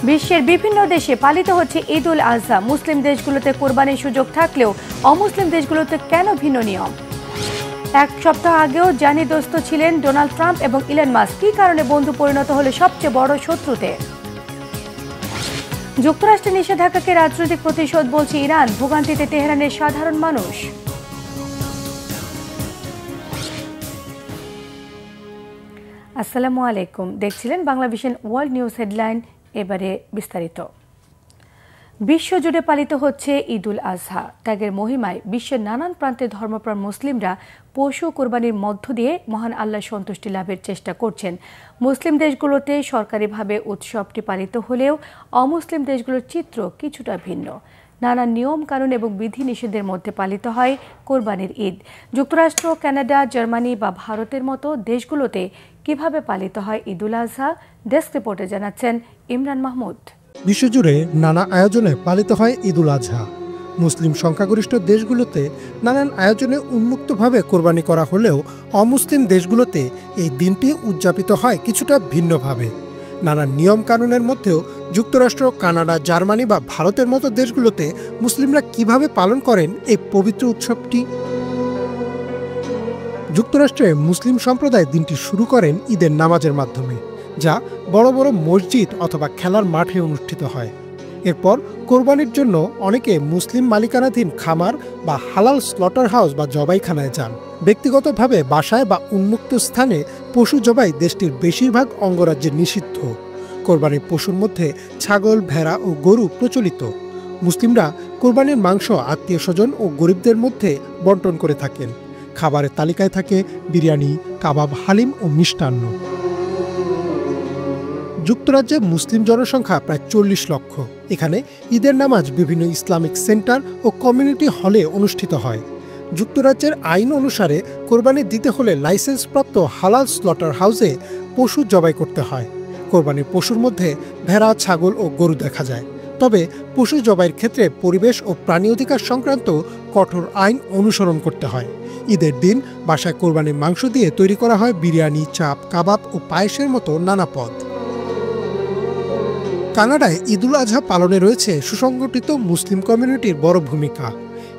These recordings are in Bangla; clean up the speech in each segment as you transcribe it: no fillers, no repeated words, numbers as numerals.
বিশ্বের বিভিন্ন দেশে পালিত হচ্ছে ঈদ উল আজহা। মুসলিম দেশগুলোতে কোরবানির সুযোগ থাকলেও অমুসলিম দেশগুলোতে কেন ভিন্ন নিয়ম? এক সপ্তাহ আগেও জানিদোস্ত ছিলেন ডোনাল্ড ট্রাম্প এবং ইলন মাস্ক। কী কারণে বন্ধু পরিণত হলে সবচেয়ে বড় শত্রুতে? যুক্তরাষ্ট্রের নিষেধাজ্ঞাকে রাজনৈতিক প্রতিশোধ বলছে ইরান। ভোগান্তিতে তেহরানের সাধারণ মানুষ। আসসালামু আলাইকুম, দেখছিলেন বাংলাভিশন ওয়ার্ল্ড নিউজ হেডলাইন। এবারে বিস্তারিত। বিশ্বজুড়ে পালিত হচ্ছে ঈদ উল আজহা। ত্যাগের মহিমায় বিশ্বের নানান প্রান্তে ধর্মপ্রাণ মুসলিমরা পশু কোরবানির মধ্য দিয়ে মহান আল্লাহর সন্তুষ্টি লাভের চেষ্টা করছেন। মুসলিম দেশগুলোতে সরকারিভাবে উৎসবটি পালিত হলেও অমুসলিম দেশগুলোর চিত্র কিছুটা ভিন্ন। নানা নিয়ম কানুন এবং বিধিনিষেধের মধ্যে পালিত হয় কোরবানির ঈদ। যুক্তরাষ্ট্র, কানাডা, জার্মানি বা ভারতের মতো দেশগুলোতে কিভাবে পালিত হয় ঈদ উল আজহা? ডেস্ক রিপোর্টে জানাচ্ছেন ইমরান মাহমুদ। বিশ্বজুড়ে নানা আয়োজনে পালিত হয় ঈদ উল আজহা। মুসলিম সংখ্যাগরিষ্ঠ দেশগুলোতে নানান আয়োজনে উন্মুক্তভাবে কোরবানি করা হলেও অমুসলিম দেশগুলোতে এই দিনটি উদযাপিত হয় কিছুটা ভিন্নভাবে। নানান নিয়ম কানুনের মধ্যেও যুক্তরাষ্ট্র, কানাডা, জার্মানি বা ভারতের মতো দেশগুলোতে মুসলিমরা কিভাবে পালন করেন এই পবিত্র উৎসবটি? যুক্তরাষ্ট্রে মুসলিম সম্প্রদায় দিনটি শুরু করেন ঈদের নামাজের মাধ্যমে, যা বড় বড় মসজিদ অথবা খেলার মাঠে অনুষ্ঠিত হয়। এরপর কোরবানির জন্য অনেকে মুসলিম মালিকানাধীন খামার বা হালাল স্লটার হাউস বা জবাইখানায় যান। ব্যক্তিগতভাবে বাসায় বা উন্মুক্ত স্থানে পশু জবাই দেশটির বেশিরভাগ অঙ্গরাজ্যে নিষিদ্ধ। কোরবানির পশুর মধ্যে ছাগল, ভেড়া ও গরু প্রচলিত। মুসলিমরা কোরবানির মাংস আত্মীয় স্বজন ও গরিবদের মধ্যে বন্টন করে থাকেন। খাবারের তালিকায় থাকে বিরিয়ানি, কাবাব, হালিম ও মিষ্টান্ন। যুক্তরাজ্যে মুসলিম জনসংখ্যা প্রায় 40 লক্ষ। এখানে ঈদের নামাজ বিভিন্ন ইসলামিক সেন্টার ও কমিউনিটি হলে অনুষ্ঠিত হয়। যুক্তরাজ্যের আইন অনুসারে কোরবানি দিতে হলে লাইসেন্সপ্রাপ্ত হালাল স্লটার হাউসে পশু জবাই করতে হয়। কোরবানির পশুর মধ্যে ভেড়া, ছাগল ও গরু দেখা যায়। তবে পশু জবাইয়ের ক্ষেত্রে পরিবেশ ও প্রাণী অধিকার সংক্রান্ত কঠোর আইন অনুসরণ করতে হয়। ঈদের দিন বাসায় কোরবানির মাংস দিয়ে তৈরি করা হয় বিরিয়ানি, চাপ, কাবাব ও পায়েসের মতো নানা পদ। কানাডায় ঈদ উল আজহা পালনে রয়েছে সুসংগঠিত মুসলিম কমিউনিটির বড় ভূমিকা।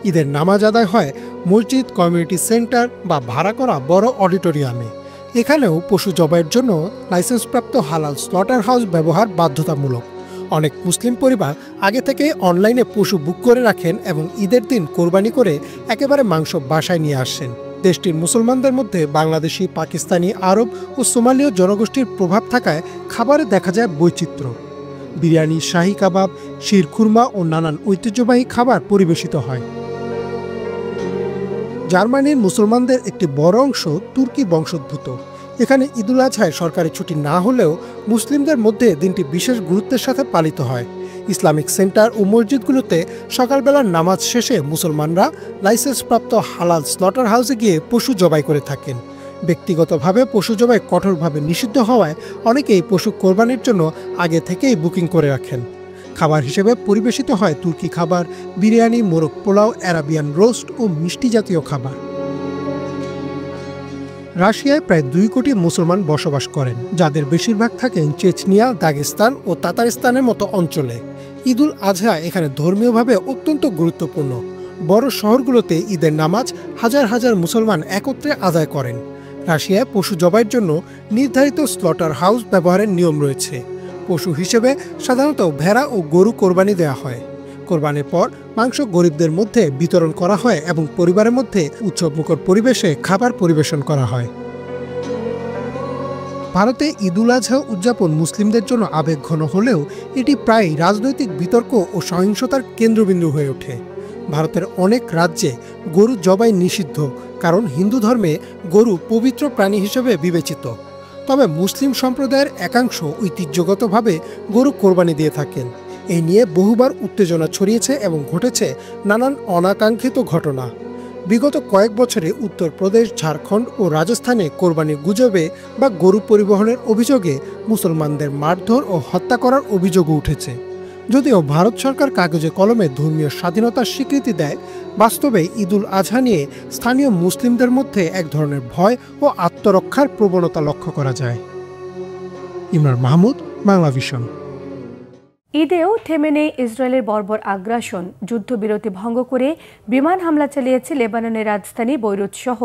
ঈদের নামাজ আদায় হয় মসজিদ, কমিউনিটি সেন্টার বা ভাড়া করা বড় অডিটোরিয়ামে। এখানেও পশু জবাইয়ের জন্য লাইসেন্সপ্রাপ্ত হালাল স্লটার হাউস ব্যবহার বাধ্যতামূলক। অনেক মুসলিম পরিবার আগে থেকে অনলাইনে পশু বুক করে রাখেন এবং ঈদের দিন কোরবানি করে একেবারে মাংস বাসায় নিয়ে আসেন। দেশটির মুসলমানদের মধ্যে বাংলাদেশি, পাকিস্তানি, আরব ও সোমালীয় জনগোষ্ঠীর প্রভাব থাকায় খাবারে দেখা যায় বৈচিত্র্য। বিরিয়ানি, শাহী কাবাব, শিরখুরমা ও নানান ঐতিহ্যবাহী খাবার পরিবেশিত হয়। জার্মানির মুসলমানদের একটি বড় অংশ তুর্কি বংশোদ্ভূত। এখানে ঈদ উল আজহায় সরকারি ছুটি না হলেও মুসলিমদের মধ্যে দিনটি বিশেষ গুরুত্বের সাথে পালিত হয়। ইসলামিক সেন্টার ও মসজিদগুলোতে সকালবেলার নামাজ শেষে মুসলমানরা লাইসেন্সপ্রাপ্ত হালাল স্লটার হাউসে গিয়ে পশু জবাই করে থাকেন। ব্যক্তিগতভাবে পশু জবাই কঠোরভাবে নিষিদ্ধ হওয়ায় অনেকেই পশু কোরবানির জন্য আগে থেকেই বুকিং করে রাখেন। খাবার হিসেবে পরিবেশিত হয় তুর্কি খাবার, বিরিয়ানি, মোরগ পোলাও, অ্যারাবিয়ান রোস্ট ও মিষ্টি জাতীয় খাবার। রাশিয়ায় প্রায় 2 কোটি মুসলমান বসবাস করেন, যাদের বেশিরভাগ থাকেন চেচনিয়া, দাগেস্তান ও তাতারিস্তানের মতো অঞ্চলে। ঈদ উল আজহা এখানে ধর্মীয়ভাবে অত্যন্ত গুরুত্বপূর্ণ। বড় শহরগুলোতে ঈদের নামাজ হাজার হাজার মুসলমান একত্রে আদায় করেন। রাশিয়ায় পশু জবাইয়ের জন্য নির্ধারিত স্লটার হাউস ব্যবহারের নিয়ম রয়েছে। পশু হিসেবে সাধারণত ভেড়া ও গরু কোরবানি দেওয়া হয়। কোরবানির পর মাংস গরিবদের মধ্যে বিতরণ করা হয় এবং পরিবারের মধ্যে উৎসবমুখর পরিবেশে খাবার পরিবেশন করা হয়। ভারতে ঈদ উল আজহা উদযাপন মুসলিমদের জন্য আবেগঘন হলেও এটি প্রায় রাজনৈতিক বিতর্ক ও সহিংসতার কেন্দ্রবিন্দু হয়ে ওঠে। ভারতের অনেক রাজ্যে গরু জবাই নিষিদ্ধ, কারণ হিন্দু ধর্মে গরু পবিত্র প্রাণী হিসেবে বিবেচিত। তবে মুসলিম সম্প্রদায়ের একাংশ ঐতিহ্যগতভাবে গরু কোরবানি দিয়ে থাকেন। এই নিয়ে বহুবার উত্তেজনা ছড়িয়েছে এবং ঘটেছে নানান অনাকাঙ্ক্ষিত ঘটনা। বিগত কয়েক বছরে উত্তরপ্রদেশ, ঝাড়খণ্ড ও রাজস্থানে কোরবানির গুজবে বা গরু পরিবহনের অভিযোগে মুসলমানদের মারধর ও হত্যা করার অভিযোগও উঠেছে। যদিও ভারত সরকার কাগজে কলমে ধর্মীয় স্বাধীনতার স্বীকৃতি দেয়, বাস্তবে ঈদ উল আজহা নিয়ে স্থানীয় মুসলিমদের মধ্যে এক ধরনের ভয় ও আত্মরক্ষার প্রবণতা লক্ষ্য করা যায়। ইমরান মাহমুদ, বাংলাভিশন। ঈদেও থেমে নেই ইসরায়েলের বর্বর আগ্রাসন। যুদ্ধবিরতি ভঙ্গ করে বিমান হামলা চালিয়েছে লেবাননের রাজধানী বৈরুত সহ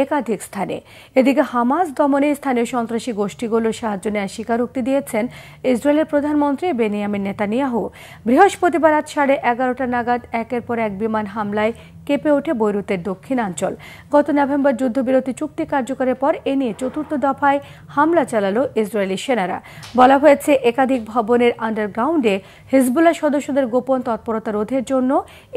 একাধিক স্থানে। এদিকে হামাস দমনে স্থানীয় সন্ত্রাসী গোষ্ঠীগুলো সাহায্য নেওয়ার স্বীকারোক্তি দিয়েছেন ইসরায়েলের প্রধানমন্ত্রী বেনিয়ামিন নেতানিয়াহু। বৃহস্পতিবার রাত 11:30 নাগাদ একের পর এক বিমান হামলায় কেঁপে ওঠে বৈরুতের দক্ষিণাঞ্চল। গত নভেম্বর যুদ্ধবিরতি চুক্তি কার্যকরের পর এ নিয়ে চতুর্থ দফায় হামলা চালালো ইসরায়েলি সেনারা। বলা হয়েছে একাধিক ভবনের আন্ডারগ্রাউন্ডে হিজবুল্লাহ সদস্যদের গোপন তৎপরতা রোধের জন্য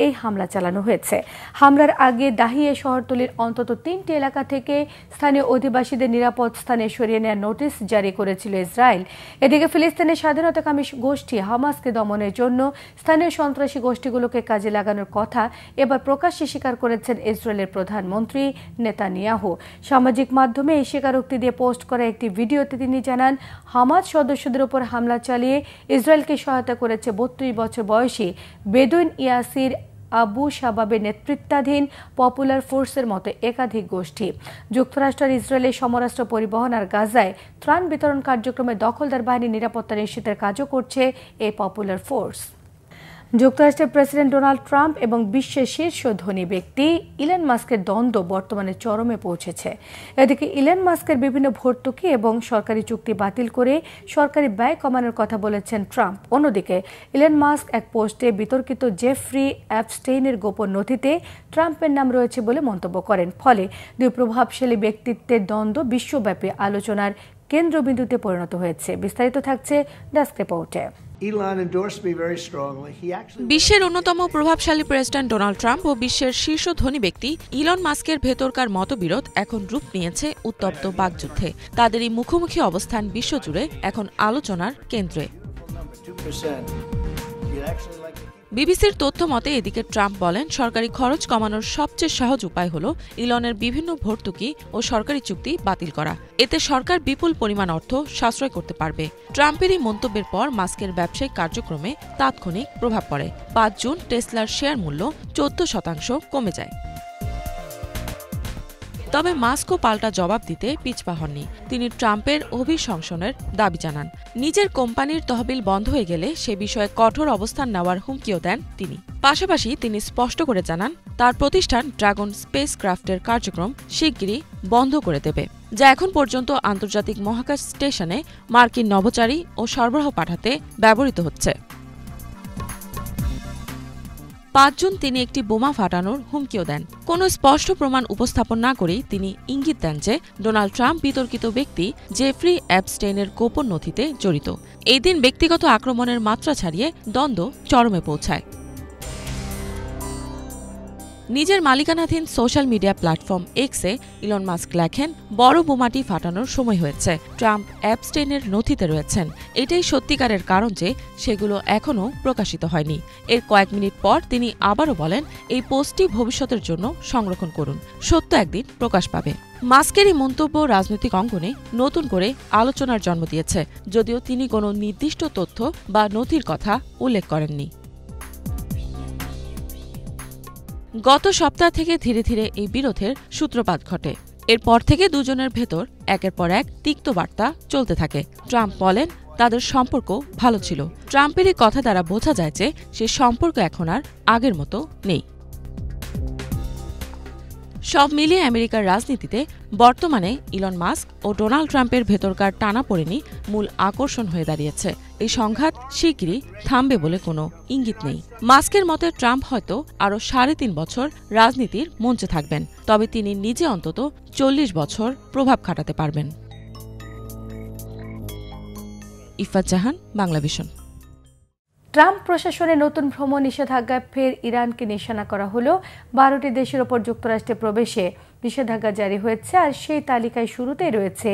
এই হামলা চালানো হয়েছে। হামলার আগে দাহিয়ে শহরতলির অন্তত 3টি এলাকা থেকে স্থানীয় অধিবাসীদের নিরাপদ স্থানে সরিয়ে নেওয়ার নোটিশ জারি করেছিল ইসরায়েল। এদিকে ফিলিস্তিনের স্বাধীনতাকামী গোষ্ঠী হামাসকে দমনের জন্য স্থানীয় সন্ত্রাসী গোষ্ঠীগুলোকে কাজে লাগানোর কথা এবার প্রকাশ্যে স্বীকার করেছেন ইসরায়েলের প্রধানমন্ত্রী নেতানিয়াহু। সামাজিক মাধ্যমে এই স্বীকারোক্তি দিয়ে পোস্ট করা একটি ভিডিওতে তিনি জানান, হামাস সদস্যদের উপর হামলা চালিয়ে ইসরায়েলকে সহায়তা করেছে 32 বছর বয়সী বেদুইন ইয়াসির আবু শাবাবের নেতৃত্বাধীন পপুলার ফোর্সের মতো একাধিক গোষ্ঠী। যুক্তরাষ্ট্র ইসরায়েলের সমরাস্ত্র পরিবহন আর গাজায় ত্রাণ বিতরণ কার্যক্রমে দখলদার বাহিনীর নিরাপত্তা নিশ্চিতের কাজও করছে এই পপুলার ফোর্স। যুক্তরাষ্ট্রের প্রেসিডেন্ট ডোনাল্ড ট্রাম্প এবং বিশ্বের শীর্ষ ধনী ব্যক্তি ইলন মাস্কের দ্বন্দ্ব বর্তমানে চরমে পৌঁছেছে। এদিকে ইলন মাস্কের বিভিন্ন ভর্তুকি এবং সরকারি চুক্তি বাতিল করে সরকারি ব্যয় কমানোর কথা বলেছেন ট্রাম্প। অন্যদিকে ইলন মাস্ক এক পোস্টে বিতর্কিত জেফ্রি অ্যাপস্টেইনের গোপন নথিতে ট্রাম্পের নাম রয়েছে বলে মন্তব্য করেন। ফলে দুই প্রভাবশালী ব্যক্তিত্বের দ্বন্দ্ব বিশ্বব্যাপী আলোচনার কেন্দ্রবিন্দুতে পরিণত হয়েছে। বিস্তারিত থাকছে ডেস্ক রিপোর্টে। বিশ্বের অন্যতম প্রভাবশালী প্রেসিডেন্ট ডোনাল্ড ট্রাম্প ও বিশ্বের শীর্ষ ধনী ব্যক্তি ইলন মাস্কের ভেতরকার মতবিরোধ এখন রূপ নিয়েছে উত্তপ্ত বাকযুদ্ধে। তাদের এই মুখোমুখি অবস্থান বিশ্বজুড়ে এখন আলোচনার কেন্দ্রে। বিবিসির তথ্য মতে এদিকে ট্রাম্প বলেন, সরকারি খরচ কমানোর সবচেয়ে সহজ উপায় হল ইলনের বিভিন্ন ভর্তুকি ও সরকারি চুক্তি বাতিল করা। এতে সরকার বিপুল পরিমাণ অর্থ সাশ্রয় করতে পারবে। ট্রাম্পের এই মন্তব্যের পর মাস্কের ব্যবসায়িক কার্যক্রমে তাৎক্ষণিক প্রভাব পড়ে। 5 জুন টেসলার শেয়ার মূল্য 14% কমে যায়। তবে মাস্কও পাল্টা জবাব দিতে পিছপা হননি। তিনি ট্রাম্পের অভিশংসনের দাবি জানান। নিজের কোম্পানির তহবিল বন্ধ হয়ে গেলে সে বিষয়ে কঠোর অবস্থান নেওয়ার হুমকিও দেন তিনি। পাশাপাশি তিনি স্পষ্ট করে জানান, তার প্রতিষ্ঠান ড্রাগন স্পেস ক্রাফটের কার্যক্রম শিগগিরই বন্ধ করে দেবে, যা এখন পর্যন্ত আন্তর্জাতিক মহাকাশ স্টেশনে মার্কিন নভোচারী ও সরবরাহ পাঠাতে ব্যবহৃত হচ্ছে। 5 জুন তিনি একটি বোমা ফাটানোর হুমকিও দেন। কোনো স্পষ্ট প্রমাণ উপস্থাপন না করেই তিনি ইঙ্গিত দেন যে ডোনাল্ড ট্রাম্প বিতর্কিত ব্যক্তি জেফ্রি অ্যাপস্টেইনের গোপন নথিতে জড়িত। এই দিন ব্যক্তিগত আক্রমণের মাত্রা ছাড়িয়ে দ্বন্দ্ব চরমে পৌঁছায়। নিজের মালিকানাধীন সোশ্যাল মিডিয়া প্ল্যাটফর্ম এক্সে ইলন মাস্ক লেখেন, বড় বোমাটি ফাটানোর সময় হয়েছে। ট্রাম্প অ্যাপস্টেইনের নথিতে রয়েছেন। এটাই সত্যিকারের কারণ যে সেগুলো এখনও প্রকাশিত হয়নি। এর কয়েক মিনিট পর তিনি আবারও বলেন, এই পোস্টটি ভবিষ্যতের জন্য সংরক্ষণ করুন, সত্য একদিন প্রকাশ পাবে। মাস্কের এই মন্তব্য রাজনৈতিক অঙ্গনে নতুন করে আলোচনার জন্ম দিয়েছে, যদিও তিনি কোনো নির্দিষ্ট তথ্য বা নথির কথা উল্লেখ করেননি। গত সপ্তাহ থেকে ধীরে ধীরে এই বিরোধের সূত্রপাত ঘটে। এরপর থেকে দুজনের ভেতর একের পর এক তিক্ত বার্তা চলতে থাকে। ট্রাম্প বলেন, তাদের সম্পর্ক ভালো ছিল। ট্রাম্পের এই কথা দ্বারা বোঝা যায় যে সে সম্পর্ক এখন আর আগের মতো নেই। সব মিলিয়ে আমেরিকার রাজনীতিতে বর্তমানে ইলন মাস্ক ও ডোনাল্ড ট্রাম্পের ভেতরকার টানাপোড়েনই মূল আকর্ষণ হয়ে দাঁড়িয়েছে। এই সংঘাত শিগগিরই থামবে বলে কোনো ইঙ্গিত নেই। মাস্কের মতে ট্রাম্প হয়তো আরও 3.5 বছর রাজনীতির মঞ্চে থাকবেন, তবে তিনি নিজে অন্তত 40 বছর প্রভাব খাটাতে পারবেন। ইফাত জাহান, বাংলাভিশন। ট্রাম্প প্রশাসনের নতুন ভ্রমণ নিষেধাজ্ঞায় ফের ইরানকে নিশানা করা হলো। 12টি দেশের ওপর যুক্তরাষ্ট্রে প্রবেশে নিষেধাজ্ঞা জারি হয়েছে, আর সেই তালিকায় শুরুতেই রয়েছে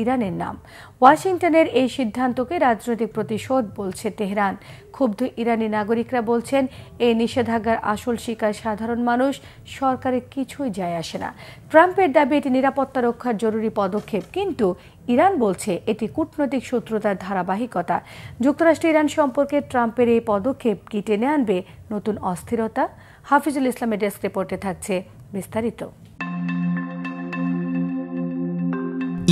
ইরানের নাম। ওয়াশিংটনের এই সিদ্ধান্তকে রাজনৈতিক প্রতিশোধ বলছে তেহরান। ক্ষুব্ধ ইরানি নাগরিকরা বলছেন, এই নিষেধাজ্ঞার আসল শিকার সাধারণ মানুষ, সরকারের কিছুই যায় আসে না। ট্রাম্পের দাবি এটি নিরাপত্তা রক্ষার জরুরি পদক্ষেপ, কিন্তু ইরান বলছে এটি কূটনৈতিক শত্রুতার ধারাবাহিকতা। যুক্তরাষ্ট্র ইরান সম্পর্কে ট্রাম্পের এই পদক্ষেপ কি টেনে আনবে নতুন অস্থিরতা? হাফিজুল ইসলামের ডেস্ক রিপোর্টে থাকছে বিস্তারিত।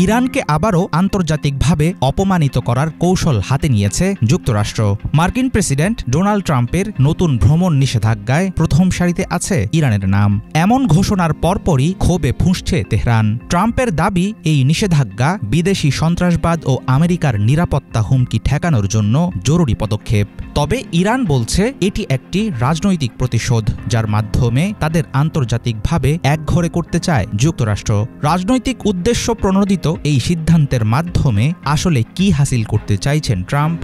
ইরানকে আবারও আন্তর্জাতিকভাবে অপমানিত করার কৌশল হাতে নিয়েছে যুক্তরাষ্ট্র। মার্কিন প্রেসিডেন্ট ডোনাল্ড ট্রাম্পের নতুন ভ্রমণ নিষেধাজ্ঞায় প্রথম সারিতে আছে ইরানের নাম। এমন ঘোষণার পরপরই ক্ষোভে ফুঁসছে তেহরান। ট্রাম্পের দাবি এই নিষেধাজ্ঞা বিদেশি সন্ত্রাসবাদ ও আমেরিকার নিরাপত্তা হুমকি ঠেকানোর জন্য জরুরি পদক্ষেপ। তবে ইরান বলছে এটি একটি রাজনৈতিক প্রতিশোধ, যার মাধ্যমে তাদের আন্তর্জাতিকভাবে একঘরে করতে চায় যুক্তরাষ্ট্র। রাজনৈতিক উদ্দেশ্য প্রণোদিত এই সিদ্ধান্তের মাধ্যমে আসলে কি হাসিল করতে চাইছেন ট্রাম্প?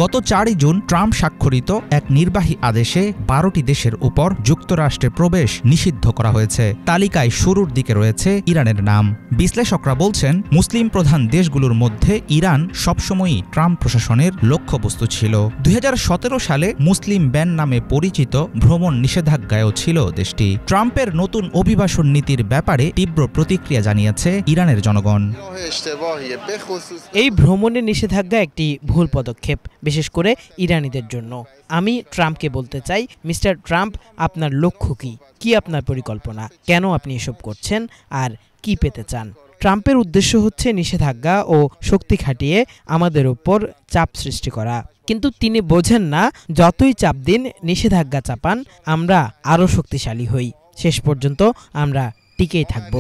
গত 4 জুন ট্রাম্প স্বাক্ষরিত এক নির্বাহী আদেশে 12টি দেশের উপর যুক্তরাষ্ট্রে প্রবেশ নিষিদ্ধ করা হয়েছে। তালিকায় শুরুর দিকে রয়েছে ইরানের নাম। বিশ্লেষকরা বলছেন, মুসলিম প্রধান দেশগুলোর মধ্যে ইরান সবসময়ই ট্রাম্প প্রশাসনের লক্ষ্যবস্তু ছিল। 2017 সালে মুসলিম ব্যান নামে পরিচিত ভ্রমণ নিষেধাজ্ঞায়ও ছিল দেশটি। ট্রাম্পের নতুন অভিবাসন নীতির ব্যাপারে তীব্র প্রতিক্রিয়া জানিয়েছে ইরানের জনগণ। এই ভ্রমণের নিষেধাজ্ঞা একটি ভুল পদক্ষেপ, বিশেষ করে ইরানিদের জন্য। আমি ট্রাম্পকে বলতে চাই, মিস্টার ট্রাম্প, আপনার লক্ষ্য কি আপনার পরিকল্পনা, কেন আপনি এসব করছেন আর কি পেতে চান? ট্রাম্পের উদ্দেশ্য হচ্ছে নিষেধাজ্ঞা ও শক্তি খাটিয়ে আমাদের উপর চাপ সৃষ্টি করা। কিন্তু তিনি বোঝেন না, যতই চাপ দিন, নিষেধাজ্ঞা চাপান, আমরা আরও শক্তিশালী হই। শেষ পর্যন্ত আমরা টিকেই থাকব।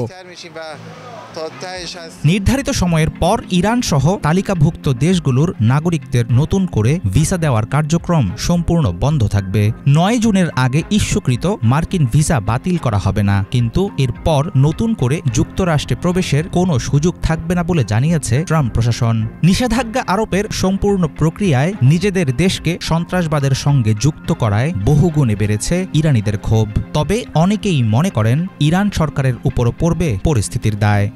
নির্ধারিত সময়ের পর ইরান সহ তালিকাভুক্ত দেশগুলোর নাগরিকদের নতুন করে ভিসা দেওয়ার কার্যক্রম সম্পূর্ণ বন্ধ থাকবে। 9 জুনের আগে ইস্যুকৃত মার্কিন ভিসা বাতিল করা হবে না, কিন্তু এরপর নতুন করে যুক্তরাষ্ট্রে প্রবেশের কোনো সুযোগ থাকবে না বলে জানিয়েছে ট্রাম্প প্রশাসন। নিষেধাজ্ঞা আরোপের সম্পূর্ণ প্রক্রিয়ায় নিজেদের দেশকে সন্ত্রাসবাদের সঙ্গে যুক্ত করায় বহুগুণে বেড়েছে ইরানিদের ক্ষোভ। তবে অনেকেই মনে করেন ইরান সরকারের উপরও পড়বে পরিস্থিতির দায়।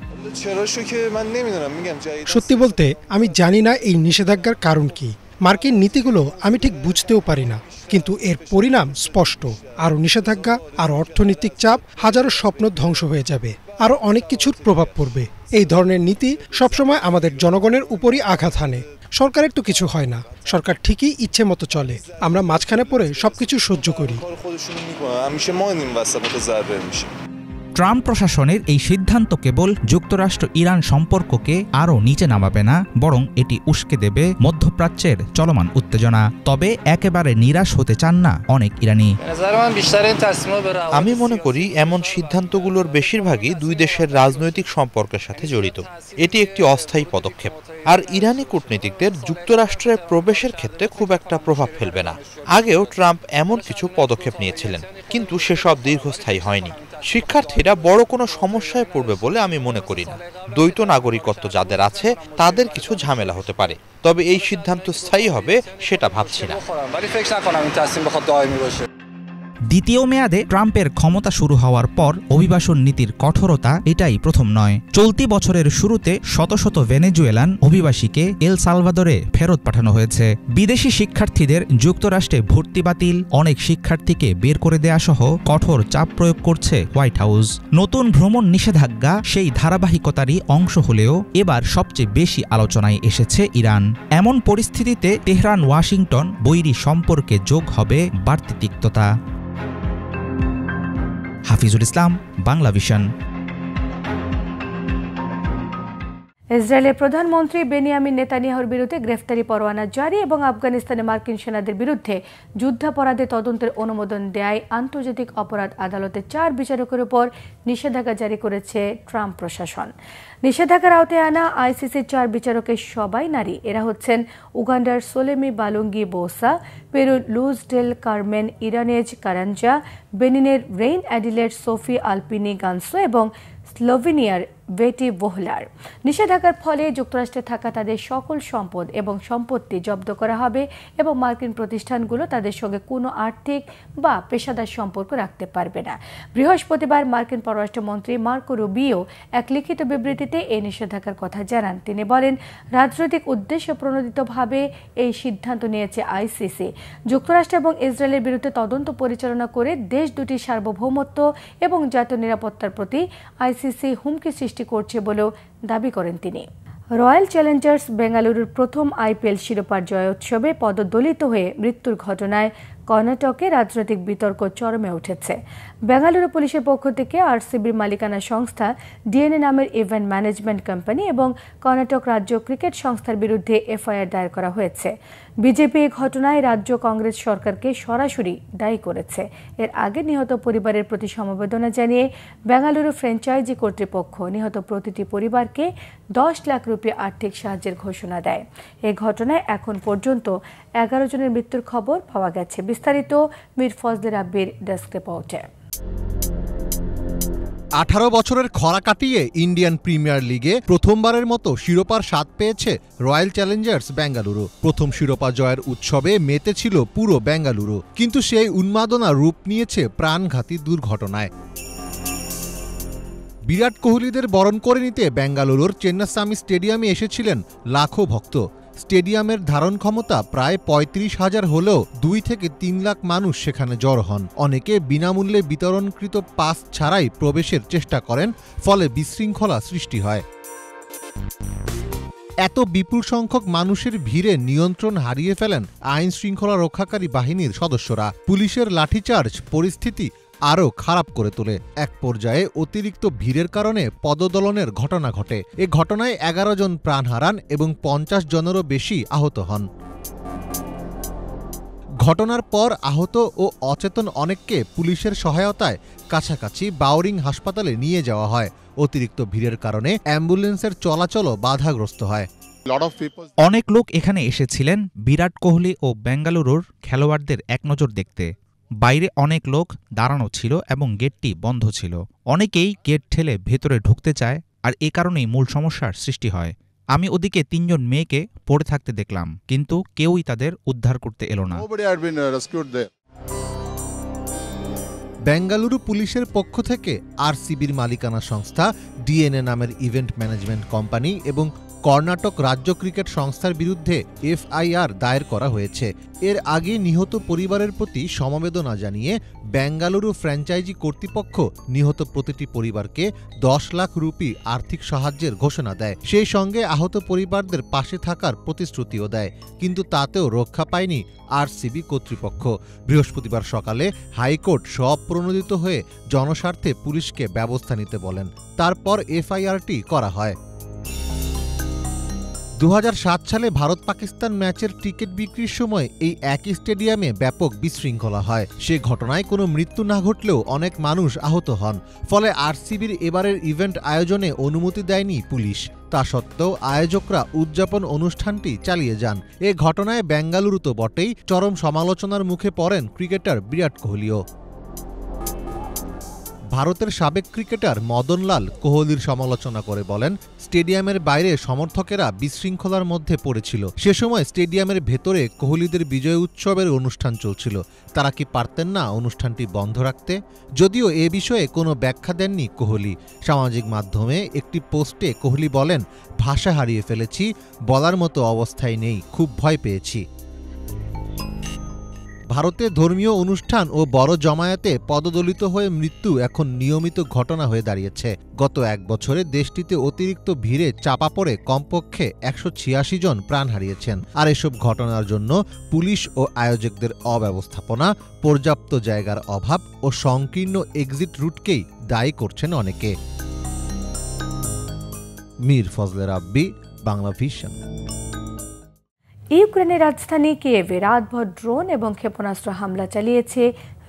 সত্যি বলতে আমি জানি না এই নিষেধাজ্ঞার কারণ কি। মার্কিন নীতিগুলো আমি ঠিক বুঝতেও পারি না, কিন্তু এর পরিণাম স্পষ্ট। আরও নিষেধাজ্ঞা, আরও অর্থনৈতিক চাপ, হাজারো স্বপ্ন ধ্বংস হয়ে যাবে, আরও অনেক কিছুর প্রভাব পড়বে। এই ধরনের নীতি সবসময় আমাদের জনগণের উপরই আঘাত হানে। সরকারের তো কিছু হয় না, সরকার ঠিকই ইচ্ছে মতো চলে, আমরা মাঝখানে পড়ে সবকিছু সহ্য করি। ট্রাম্প প্রশাসনের এই সিদ্ধান্ত কেবল যুক্তরাষ্ট্র ইরান সম্পর্ককে আরও নিচে নামাবে না, বরং এটি উস্কে দেবে মধ্যপ্রাচ্যের চলমান উত্তেজনা। তবে একেবারে নিরাশ হতে চান না অনেক ইরানি। আমি মনে করি এমন সিদ্ধান্তগুলোর বেশিরভাগই দুই দেশের রাজনৈতিক সম্পর্কের সাথে জড়িত। এটি একটি অস্থায়ী পদক্ষেপ, আর ইরানি কূটনীতিকদের যুক্তরাষ্ট্রের প্রবেশের ক্ষেত্রে খুব একটা প্রভাব ফেলবে না। আগেও ট্রাম্প এমন কিছু পদক্ষেপ নিয়েছিলেন, কিন্তু সেসব দীর্ঘস্থায়ী হয়নি। শিক্ষার্থীরা বড় কোনো সমস্যায় পড়বে বলে আমি মনে করি না। দ্বৈত নাগরিকত্ব যাদের আছে তাদের কিছু ঝামেলা হতে পারে, তবে এই সিদ্ধান্ত স্থায়ী হবে সেটা ভাবছি না। দ্বিতীয় মেয়াদে ট্রাম্পের ক্ষমতা শুরু হওয়ার পর অভিবাসন নীতির কঠোরতা এটাই প্রথম নয়। চলতি বছরের শুরুতে শত শত ভেনেজুয়েলান অভিবাসীকে এল সালভাদরে ফেরত পাঠানো হয়েছে। বিদেশি শিক্ষার্থীদের যুক্তরাষ্ট্রে ভর্তি বাতিল, অনেক শিক্ষার্থীকে বের করে দেয়া সহ কঠোর চাপ প্রয়োগ করছে হোয়াইট হাউস। নতুন ভ্রমণ নিষেধাজ্ঞা সেই ধারাবাহিকতারই অংশ হলেও এবার সবচেয়ে বেশি আলোচনায় এসেছে ইরান। এমন পরিস্থিতিতে তেহরান ওয়াশিংটন বৈরী সম্পর্কে যোগ হবে বাড়তি তিক্ততা। হাফিজুল ইসলাম, বাংলা ভিশন। ইসরায়েলের প্রধানমন্ত্রী বেনিয়ামিন নেতানিয়াহুর বিরুদ্ধে গ্রেফতারি পরোয়ানা জারি এবং আফগানিস্তানে মার্কিন সেনাদের বিরুদ্ধে যুদ্ধাপরাধে তদন্তের অনুমোদন দেয় আন্তর্জাতিক অপরাধ আদালতের 4 বিচারকের উপর নিষেধাজ্ঞা জারি করেছে ট্রাম্প প্রশাসন। নিষেধাজ্ঞার আওতায় আনা আইসিসির 4 বিচারকের সবাই নারী। এরা হচ্ছেন উগান্ডার সোলেমি বালুঙ্গি বোসা, পেরুর Luz del Carmen Ibanez Carranza, বেনিনের রেইন অ্যাডিলের সোফি আলপিনি গানসো এবং স্লোভেনিয়ার বেটি বোহলার। নিষেধাজ্ঞার ফলে যুক্তরাষ্ট্রে থাকা তাদের সকল সম্পদ এবং সম্পত্তি জব্দ করা হবে এবং মার্কিন প্রতিষ্ঠানগুলো তাদের সঙ্গে কোনো আর্থিক বা পেশাদার সম্পর্ক রাখতে পারবে না। বৃহস্পতিবার মার্কিন পররাষ্ট্রমন্ত্রী মার্কো রুবিও এক লিখিত বিবৃতিতে এই নিষেধাজ্ঞার কথা জানান। তিনি বলেন, রাজনৈতিক উদ্দেশ্য প্রণোদিতভাবে এই সিদ্ধান্ত নিয়েছে আইসিসি। যুক্তরাষ্ট্র এবং ইসরায়েলের বিরুদ্ধে তদন্ত পরিচালনা করে দেশ দুটির সার্বভৌমত্ব এবং জাতীয় নিরাপত্তার প্রতি আইসিসি হুমকি সৃষ্টি করছে বলেও দাবি করেন তিনি। রয়্যাল চ্যালেঞ্জার্স বেঙ্গালুরুর প্রথম আইপিএল শিরোপার জয়োৎসবে পদদলিত হয়ে মৃত্যুর ঘটনায় কর্ণাটকে রাজনৈতিক বিতর্ক চরমে উঠেছে। বেঙ্গালুরু পুলিশের পক্ষ থেকে আরসিবির মালিকানা সংস্থা ডিএনএ নামের ইভেন্ট ম্যানেজমেন্ট কোম্পানি এবং কর্ণাটক রাজ্য ক্রিকেট সংস্থার বিরুদ্ধে এফআইআর দায়ের করা হয়েছে। বিজেপি এই ঘটনায় রাজ্য কংগ্রেস সরকারকে সরাসরি দায়ী করেছে। এর আগে নিহত পরিবারের প্রতি সমবেদনা জানিয়ে বেঙ্গালুরু ফ্র্যাঞ্চাইজি কর্তৃপক্ষ নিহত প্রতিটি পরিবারকে 10 লাখ রুপি আর্থিক সাহায্যের ঘোষণা দেয়। এই ঘটনায় এখন পর্যন্ত 11 জনের মৃত্যুর খবর পাওয়া গেছে। বিস্তারিত মীর ফজলে রাব্বির ডেস্ক রিপোর্টে। 18 বছরের খরা কাটিয়ে ইন্ডিয়ান প্রিমিয়ার লিগে প্রথমবারের মতো শিরোপার স্বাদ পেয়েছে রয়্যাল চ্যালেঞ্জার্স বেঙ্গালুরু। প্রথম শিরোপা জয়ের উৎসবে মেতেছিল পুরো বেঙ্গালুরু, কিন্তু সেই উন্মাদনা রূপ নিয়েছে প্রাণঘাতী দুর্ঘটনায়। বিরাট কোহলিদের বরণ করে নিতে বেঙ্গালুরুর চেন্নাস্বামী স্টেডিয়ামে এসেছিলেন লাখো ভক্ত। স্টেডিয়ামের ধারণ ক্ষমতা প্রায় 35,000 হলেও 2 থেকে 3 লাখ মানুষ সেখানে জড়ো হন। অনেকে বিনামূল্যে বিতরণকৃত পাস ছাড়াই প্রবেশের চেষ্টা করেন, ফলে বিশৃঙ্খলা সৃষ্টি হয়। এত বিপুল সংখ্যক মানুষের ভিড়ে নিয়ন্ত্রণ হারিয়ে ফেলেন আইন শৃঙ্খলা রক্ষাকারী বাহিনীর সদস্যরা। পুলিশের লাঠিচার্জ পরিস্থিতি আরও খারাপ করে তোলে। এক পর্যায়ে অতিরিক্ত ভিড়ের কারণে পদদলনের ঘটনা ঘটে। এ ঘটনায় 11 জন প্রাণ হারান এবং 50 জনেরও বেশি আহত হন। ঘটনার পর আহত ও অচেতন অনেককে পুলিশের সহায়তায় কাছাকাছি বাউরিং হাসপাতালে নিয়ে যাওয়া হয়। অতিরিক্ত ভিড়ের কারণে অ্যাম্বুলেন্সের চলাচলও বাধাগ্রস্ত হয়। অনেক লোক এখানে এসেছিলেন বিরাট কোহলি ও বেঙ্গালুরুর খেলোয়াড়দের একনজর দেখতে। বাইরে অনেক লোক দাঁড়ানো ছিল এবং গেটটি বন্ধ ছিল। অনেকেই গেট ঠেলে ভেতরে ঢুকতে চায়, আর এ কারণেই মূল সমস্যার সৃষ্টি হয়। আমি ওদিকে 3 জন মেয়েকে পড়ে থাকতে দেখলাম, কিন্তু কেউই তাদের উদ্ধার করতে এলো না। বেঙ্গালুরু পুলিশের পক্ষ থেকে আরসিবির মালিকানা সংস্থা ডিএনএ নামের ইভেন্ট ম্যানেজমেন্ট কোম্পানি এবং কর্ণাটক রাজ্য ক্রিকেট সংস্থার বিরুদ্ধে এফআইআর দায়ের করা হয়েছে। এর আগে নিহত পরিবারের প্রতি সমবেদনা জানিয়ে বেঙ্গালুরু ফ্র্যাঞ্চাইজি কর্তৃপক্ষ নিহত প্রতিটি পরিবারকে 10 লাখ রুপি আর্থিক সাহায্যের ঘোষণা দেয়। সেই সঙ্গে আহত পরিবারদের পাশে থাকার প্রতিশ্রুতিও দেয়, কিন্তু তাতেও রক্ষা পায়নি আরসিবি কর্তৃপক্ষ। বৃহস্পতিবার সকালে হাইকোর্ট স্বপ্রণোদিত হয়ে জনস্বার্থে পুলিশকে ব্যবস্থা নিতে বলেন। তারপর এফআইআরটি করা হয়। 2007 সালে ভারত পাকিস্তান ম্যাচের টিকিট বিক্রির সময় এই একই স্টেডিয়ামে ব্যাপক বিশৃঙ্খলা হয়। সে ঘটনায় কোনো মৃত্যু না ঘটলেও অনেক মানুষ আহত হন। ফলে আরসিবির এবারের ইভেন্ট আয়োজনে অনুমতি দেয়নি পুলিশ। তা সত্ত্বেও আয়োজকরা উদযাপন অনুষ্ঠানটি চালিয়ে যান। এ ঘটনায় বেঙ্গালুরু তো বটেই, চরম সমালোচনার মুখে পড়েন ক্রিকেটার বিরাট কোহলিও। ভারতের সাবেক ক্রিকেটার মদনলাল কোহলির সমালোচনা করে বলেন, স্টেডিয়ামের বাইরে সমর্থকেরা বিশৃঙ্খলার মধ্যে পড়েছিল। সে সময় স্টেডিয়ামের ভেতরে কোহলিদের বিজয় উৎসবের অনুষ্ঠান চলছিল। তারা কি পারতেন না অনুষ্ঠানটি বন্ধ রাখতে? যদিও এ বিষয়ে কোনো ব্যাখ্যা দেননি কোহলি। সামাজিক মাধ্যমে একটি পোস্টে কোহলি বলেন, ভাষা হারিয়ে ফেলেছি, বলার মতো অবস্থায় নেই, খুব ভয় পেয়েছি। ভারতে ধর্মীয় অনুষ্ঠান ও বড় জমায়েতে পদদলিত হয়ে মৃত্যু এখন নিয়মিত ঘটনা হয়ে দাঁড়িয়েছে। গত 1 বছরে দেশটিতে অতিরিক্ত ভিড়ে চাপা পড়ে কমপক্ষে 186 জন প্রাণ হারিয়েছেন। আর এসব ঘটনার জন্য পুলিশ ও আয়োজকদের অব্যবস্থাপনা, পর্যাপ্ত জায়গার অভাব ও সংকীর্ণ এক্সিট রুটকেই দায়ী করছেন অনেকে। মীর ফজলে রাব্বি, বাংলা ভিশন। ইউক্রেনের রাজধানী কিয়েভে রাতভর ড্রোন এবং ক্ষেপণাস্ত্র হামলা চালিয়েছে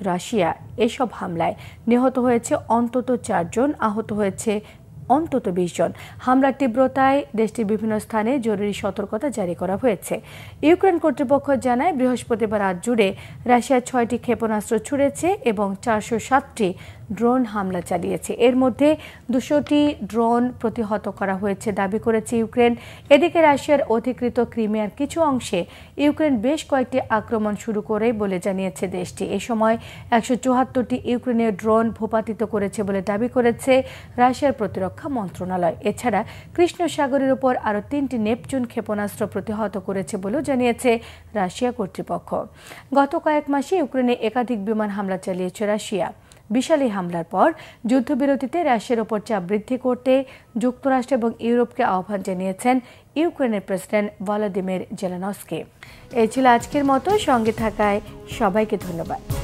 রাশিয়া। এসব হামলায় নিহত হয়েছে অন্তত 4 জন, আহত হয়েছে অন্তত 20 জন। হামলার তীব্রতায় দেশটির বিভিন্ন স্থানে জরুরি সতর্কতা জারি করা হয়েছে। ইউক্রেন কর্তৃপক্ষ জানায়, বৃহস্পতিবার রাত জুড়ে রাশিয়া 6টি ক্ষেপণাস্ত্র ছুড়েছে এবং 407টি ড্রোন হামলা চালিয়েছে। এর মধ্যে 200টি ড্রোন প্রতিহত করা হয়েছে দাবি করেছে ইউক্রেন। এদিকে রাশিয়ার অধিকৃত ক্রিমিয়ার কিছু অংশে ইউক্রেন বেশ কয়েকটি আক্রমণ শুরু করে বলে জানিয়েছে দেশটি। এ সময় 174টি ইউক্রেনের ড্রোন ভূপাতিত করেছে বলে দাবি করেছে রাশিয়ার প্রতিরক্ষা মন্ত্রণালয়। এছাড়া কৃষ্ণ সাগরের উপর আরও 3টি নেপচুন ক্ষেপণাস্ত্র প্রতিহত করেছে বলেও জানিয়েছে রাশিয়া কর্তৃপক্ষ। গত কয়েক মাসে ইউক্রেনে একাধিক বিমান হামলা চালিয়েছে রাশিয়া। বিশাল এই হামলার পর যুদ্ধবিরতিতে রাশিয়ার ওপর চাপ বৃদ্ধি করতে যুক্তরাষ্ট্র এবং ইউরোপকে আহ্বান জানিয়েছেন ইউক্রেনের প্রেসিডেন্ট ভলোদিমির জেলেনস্কি। এই ছিল আজকের মতো, সঙ্গে থাকায় সবাইকে ধন্যবাদ।